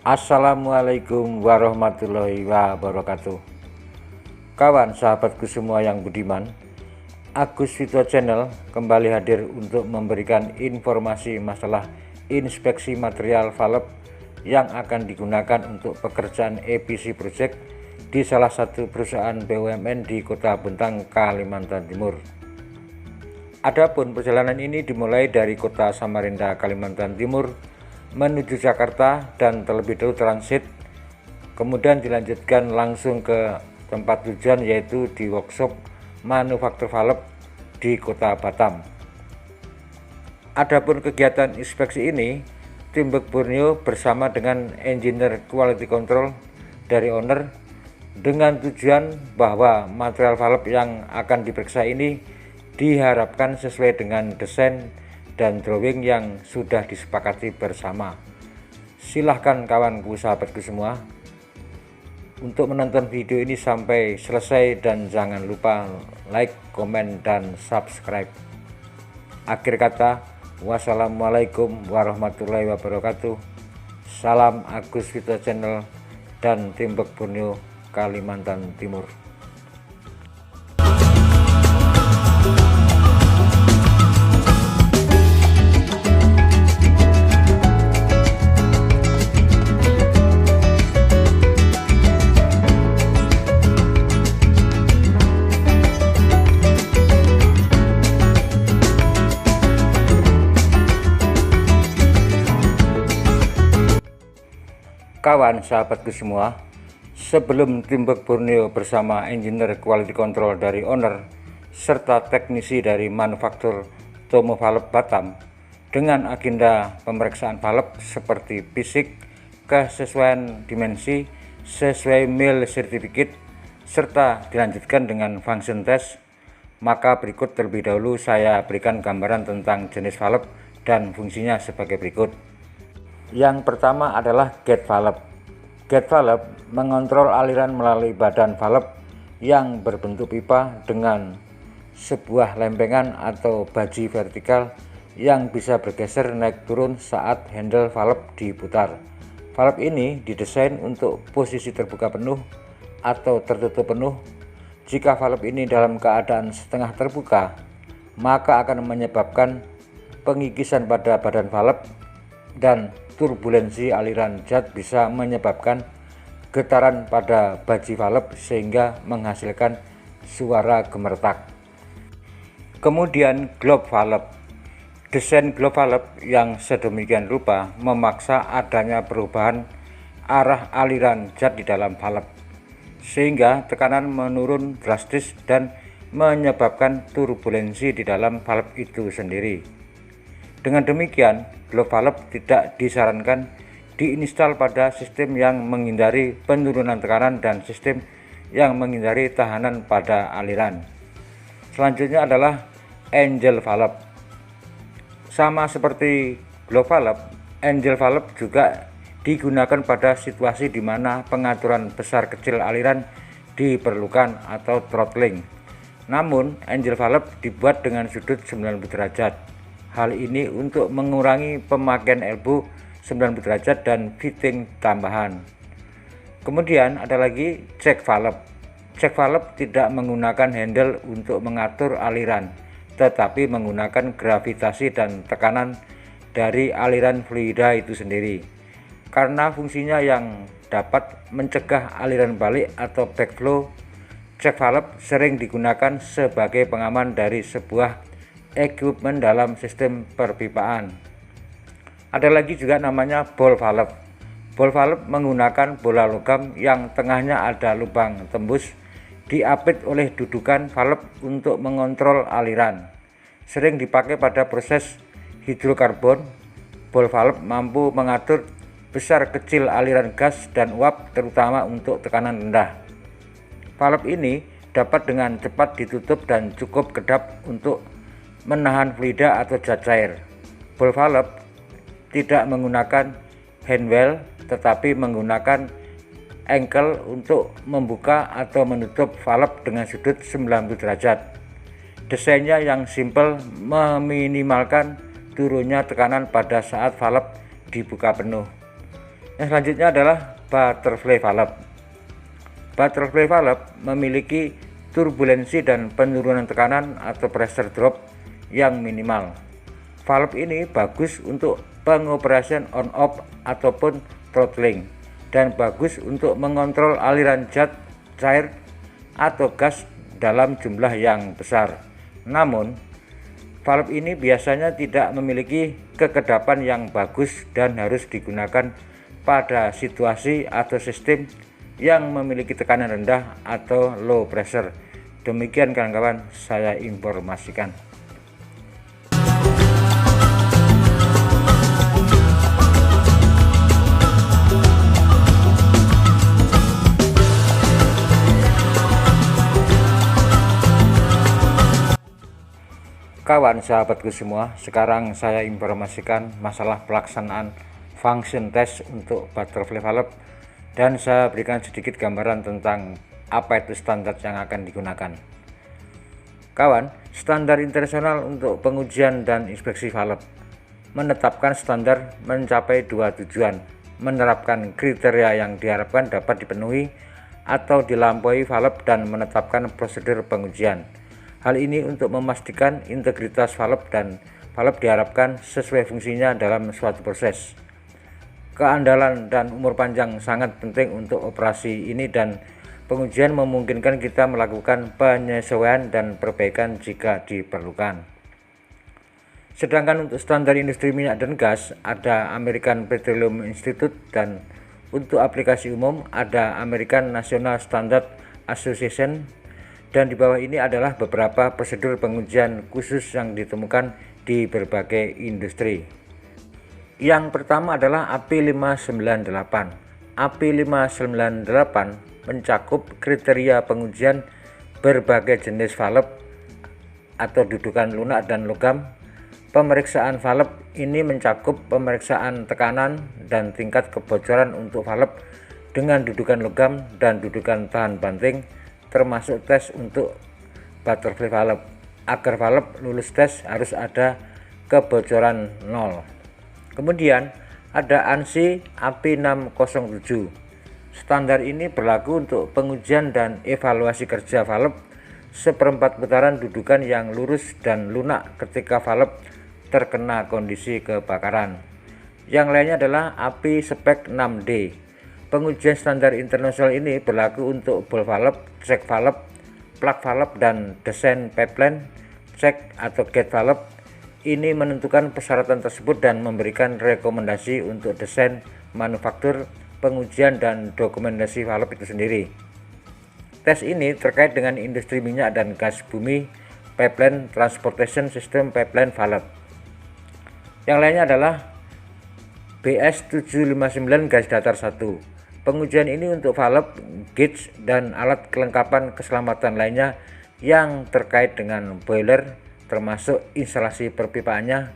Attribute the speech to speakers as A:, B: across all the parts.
A: Assalamualaikum warahmatullahi wabarakatuh. Kawan sahabatku semua yang budiman, Agus Fito Channel kembali hadir untuk memberikan informasi masalah inspeksi material valve yang akan digunakan untuk pekerjaan EPC project di salah satu perusahaan BUMN di Kota Bontang, Kalimantan Timur. Adapun perjalanan ini dimulai dari Kota Samarinda, Kalimantan Timur menuju Jakarta dan terlebih dahulu transit, kemudian dilanjutkan langsung ke tempat tujuan yaitu di workshop manufaktur valve di Kota Batam. Adapun kegiatan inspeksi ini, tim Bek Borneo bersama dengan engineer quality control dari owner dengan tujuan bahwa material valve yang akan diperiksa ini diharapkan sesuai dengan desain dan drawing yang sudah disepakati bersama. Silahkan kawanku sahabatku semua untuk menonton video ini sampai selesai dan jangan lupa like, komen, dan subscribe. Akhir kata, wassalamualaikum warahmatullahi wabarakatuh. Salam Agus Fito Channel dan tim Bek Borneo, Kalimantan Timur. Kawan sahabatku semua, sebelum tim Bek Borneo bersama engineer quality control dari owner serta teknisi dari manufaktur Tomo Valve Batam dengan agenda pemeriksaan valve seperti fisik, kesesuaian dimensi sesuai mil certificate serta dilanjutkan dengan function test, maka berikut terlebih dahulu saya berikan gambaran tentang jenis valve dan fungsinya sebagai berikut. Yang pertama adalah gate valve. Gate valve mengontrol aliran melalui badan valve yang berbentuk pipa dengan sebuah lempengan atau baji vertikal yang bisa bergeser naik turun saat handle valve diputar. Valve ini didesain untuk posisi terbuka penuh atau tertutup penuh. Jika valve ini dalam keadaan setengah terbuka, maka akan menyebabkan pengikisan pada badan valve dan turbulensi aliran jet bisa menyebabkan getaran pada baji valve sehingga menghasilkan suara gemertak. Kemudian globe valve. Desain globe valve yang sedemikian rupa memaksa adanya perubahan arah aliran jet di dalam valve sehingga tekanan menurun drastis dan menyebabkan turbulensi di dalam valve itu sendiri. Dengan demikian, globe valve tidak disarankan diinstal pada sistem yang menghindari penurunan tekanan dan sistem yang menghindari tahanan pada aliran. Selanjutnya adalah angel valve. Sama seperti globe valve, angel valve juga digunakan pada situasi di mana pengaturan besar kecil aliran diperlukan atau throttling. Namun, angel valve dibuat dengan sudut 90 derajat. Hal ini untuk mengurangi pemakaian elbow 90 derajat dan fitting tambahan. Kemudian ada lagi check valve. Check valve tidak menggunakan handle untuk mengatur aliran, tetapi menggunakan gravitasi dan tekanan dari aliran fluida itu sendiri. Karena fungsinya yang dapat mencegah aliran balik atau backflow, check valve sering digunakan sebagai pengaman dari sebuah equipment dalam sistem perpipaan. Ada lagi juga namanya ball valve. Ball valve menggunakan bola logam yang tengahnya ada lubang tembus, diapit oleh dudukan valve untuk mengontrol aliran. Sering dipakai pada proses hidrokarbon. Ball valve mampu mengatur besar kecil aliran gas dan uap terutama untuk tekanan rendah. Valve ini dapat dengan cepat ditutup dan cukup kedap untuk menahan fluida atau zat cair. Ball valve tidak menggunakan handwell tetapi menggunakan ankle untuk membuka atau menutup valve dengan sudut 90 derajat. Desainnya yang simple meminimalkan turunnya tekanan pada saat valve dibuka penuh. Yang selanjutnya adalah butterfly valve. Butterfly valve memiliki turbulensi dan penurunan tekanan atau pressure drop yang minimal. Valve ini bagus untuk pengoperasian on-off ataupun throttling, dan bagus untuk mengontrol aliran zat cair atau gas dalam jumlah yang besar. Namun, valve ini biasanya tidak memiliki kekedapan yang bagus dan harus digunakan pada situasi atau sistem yang memiliki tekanan rendah atau low pressure. Demikian kawan-kawan, saya informasikan. Kawan sahabatku semua, sekarang saya informasikan masalah pelaksanaan function test untuk butterfly valve, dan saya berikan sedikit gambaran tentang apa itu standar yang akan digunakan. Kawan, standar internasional untuk pengujian dan inspeksi valve menetapkan standar mencapai dua tujuan: menerapkan kriteria yang diharapkan dapat dipenuhi atau dilampaui valve, dan menetapkan prosedur pengujian. Hal ini untuk memastikan integritas valve, dan valve diharapkan sesuai fungsinya dalam suatu proses. Keandalan dan umur panjang sangat penting untuk operasi ini, dan pengujian memungkinkan kita melakukan penyesuaian dan perbaikan jika diperlukan. Sedangkan untuk standar industri minyak dan gas ada American Petroleum Institute, dan untuk aplikasi umum ada American National Standard Association. Dan di bawah ini adalah beberapa prosedur pengujian khusus yang ditemukan di berbagai industri. Yang pertama adalah AP598. AP598 mencakup kriteria pengujian berbagai jenis valve atau dudukan lunak dan logam. Pemeriksaan valve ini mencakup pemeriksaan tekanan dan tingkat kebocoran untuk valve dengan dudukan logam dan dudukan tahan banting, termasuk tes untuk butterfly valve. Agar valve lulus tes harus ada kebocoran 0. Kemudian ada ANSI AP607. Standar ini berlaku untuk pengujian dan evaluasi kerja valve seperempat putaran dudukan yang lurus dan lunak ketika valve terkena kondisi kebakaran. Yang lainnya adalah API spek 6D. Pengujian standar internasional ini berlaku untuk ball valve, check valve, plug valve, dan desain pipeline check atau gate valve. Ini menentukan persyaratan tersebut dan memberikan rekomendasi untuk desain, manufaktur, pengujian, dan dokumentasi valve itu sendiri. Tes ini terkait dengan industri minyak dan gas bumi, pipeline transportation system, pipeline valve. Yang lainnya adalah BS759 garis datar 1. Pengujian ini untuk valve, gauge, dan alat kelengkapan keselamatan lainnya yang terkait dengan boiler, termasuk instalasi perpipaannya.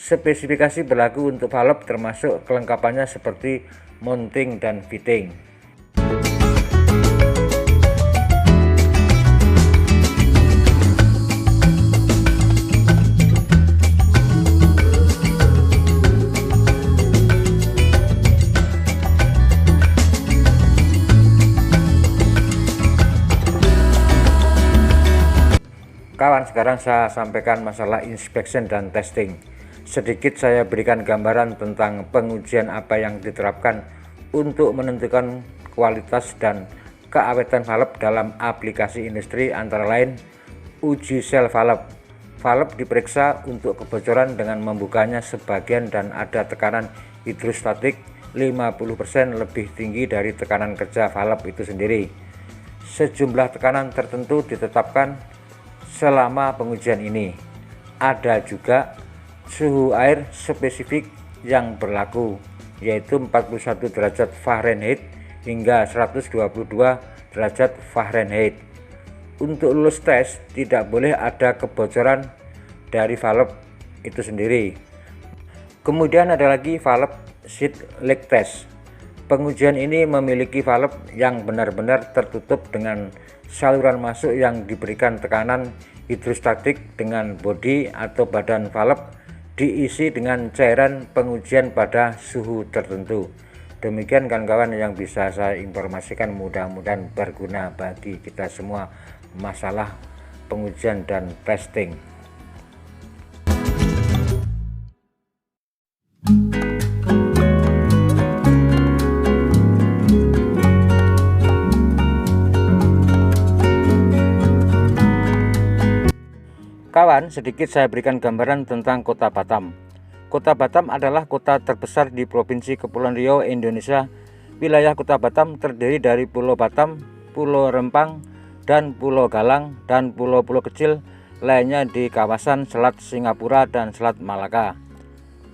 A: Spesifikasi berlaku untuk valve termasuk kelengkapannya seperti mounting dan fitting. Kawan, sekarang saya sampaikan masalah inspection dan testing. Sedikit saya berikan gambaran tentang pengujian apa yang diterapkan untuk menentukan kualitas dan keawetan valve dalam aplikasi industri, antara lain uji sel valve. Valve diperiksa untuk kebocoran dengan membukanya sebagian dan ada tekanan hidrostatik 50% lebih tinggi dari tekanan kerja valve itu sendiri. Sejumlah tekanan tertentu ditetapkan selama pengujian ini. Ada juga suhu air spesifik yang berlaku, yaitu 41 derajat Fahrenheit hingga 122 derajat Fahrenheit. Untuk lulus tes tidak boleh ada kebocoran dari valve itu sendiri. Kemudian ada lagi valve seat leak test. Pengujian ini memiliki valve yang benar-benar tertutup dengan saluran masuk yang diberikan tekanan hidrostatik dengan bodi atau badan valve diisi dengan cairan pengujian pada suhu tertentu. Demikian kawan-kawan yang bisa saya informasikan, mudah-mudahan berguna bagi kita semua masalah pengujian dan testing. Kawan, sedikit saya berikan gambaran tentang Kota Batam. Kota Batam adalah kota terbesar di Provinsi Kepulauan Riau, Indonesia. Wilayah Kota Batam terdiri dari Pulau Batam, Pulau Rempang, dan Pulau Galang, dan pulau-pulau kecil lainnya di kawasan Selat Singapura dan Selat Malaka.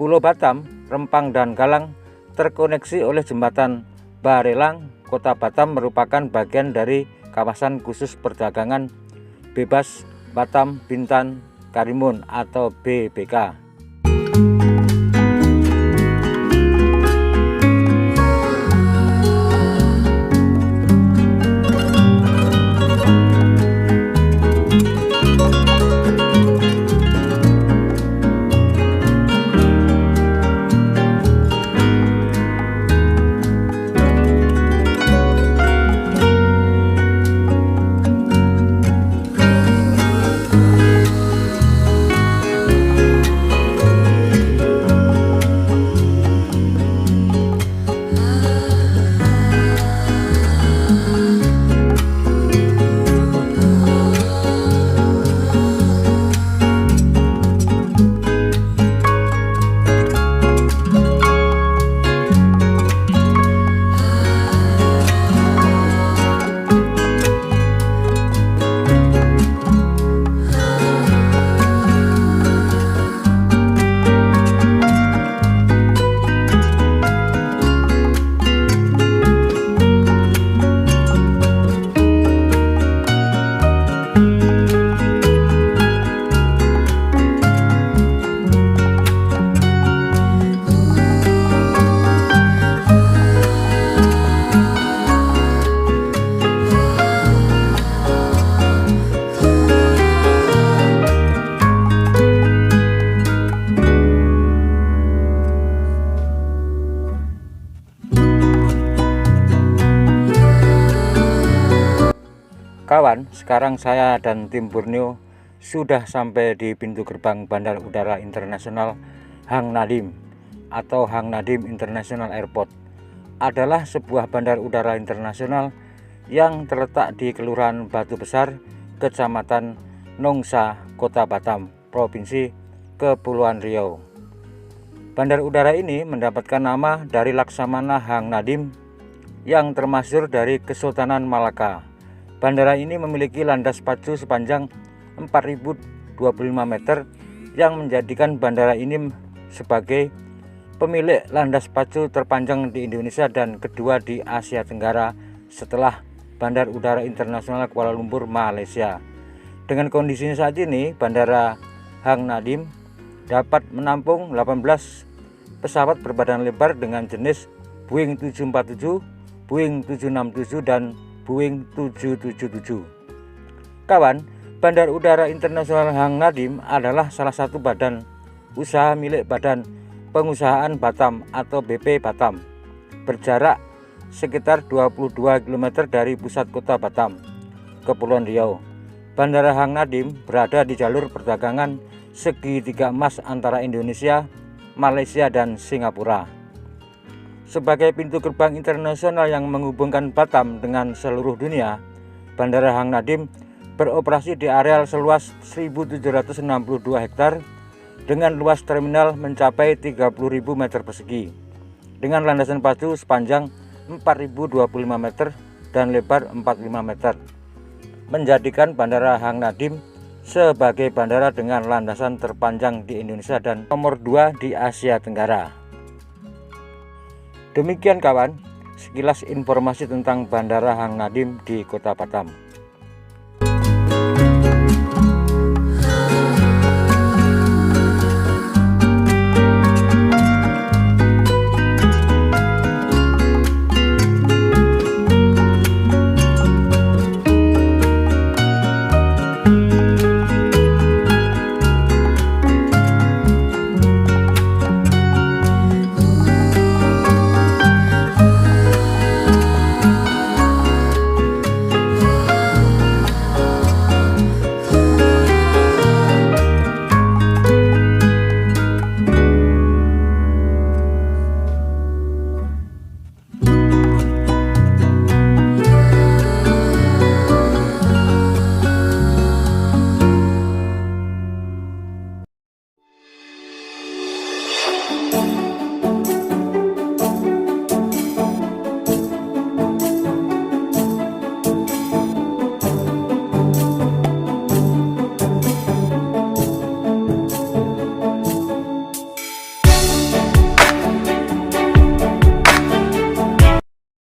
A: Pulau Batam, Rempang, dan Galang terkoneksi oleh jembatan Barelang. Kota Batam merupakan bagian dari kawasan khusus perdagangan bebas Batam Bintan Karimun atau BBK. Kawan, sekarang saya dan tim Borneo sudah sampai di pintu gerbang Bandar Udara Internasional Hang Nadiem atau Hang Nadiem International Airport. Adalah sebuah bandar udara internasional yang terletak di Kelurahan Batu Besar, Kecamatan Nongsa, Kota Batam, Provinsi Kepulauan Riau. Bandar udara ini mendapatkan nama dari Laksamana Hang Nadiem yang termasyhur dari Kesultanan Malaka. Bandara ini memiliki landas pacu sepanjang 4025 meter yang menjadikan bandara ini sebagai pemilik landas pacu terpanjang di Indonesia dan kedua di Asia Tenggara setelah Bandar Udara Internasional Kuala Lumpur, Malaysia. Dengan kondisinya saat ini, Bandara Hang Nadiem dapat menampung 18 pesawat berbadan lebar dengan jenis Boeing 747, Boeing 767, dan Boeing 777. Kawan, Bandar Udara Internasional Hang Nadiem adalah salah satu badan usaha milik Badan Pengusahaan Batam atau BP Batam. Berjarak sekitar 22 km dari pusat kota Batam, Kepulauan Riau. Bandara Hang Nadiem berada di jalur perdagangan segitiga emas antara Indonesia, Malaysia, dan Singapura. Sebagai pintu gerbang internasional yang menghubungkan Batam dengan seluruh dunia, Bandara Hang Nadiem beroperasi di areal seluas 1.762 hektar dengan luas terminal mencapai 30.000 meter persegi, dengan landasan pacu sepanjang 4.025 meter dan lebar 45 meter, menjadikan Bandara Hang Nadiem sebagai bandara dengan landasan terpanjang di Indonesia dan nomor 2 di Asia Tenggara. Demikian kawan, sekilas informasi tentang Bandara Hang Nadiem di Kota Batam.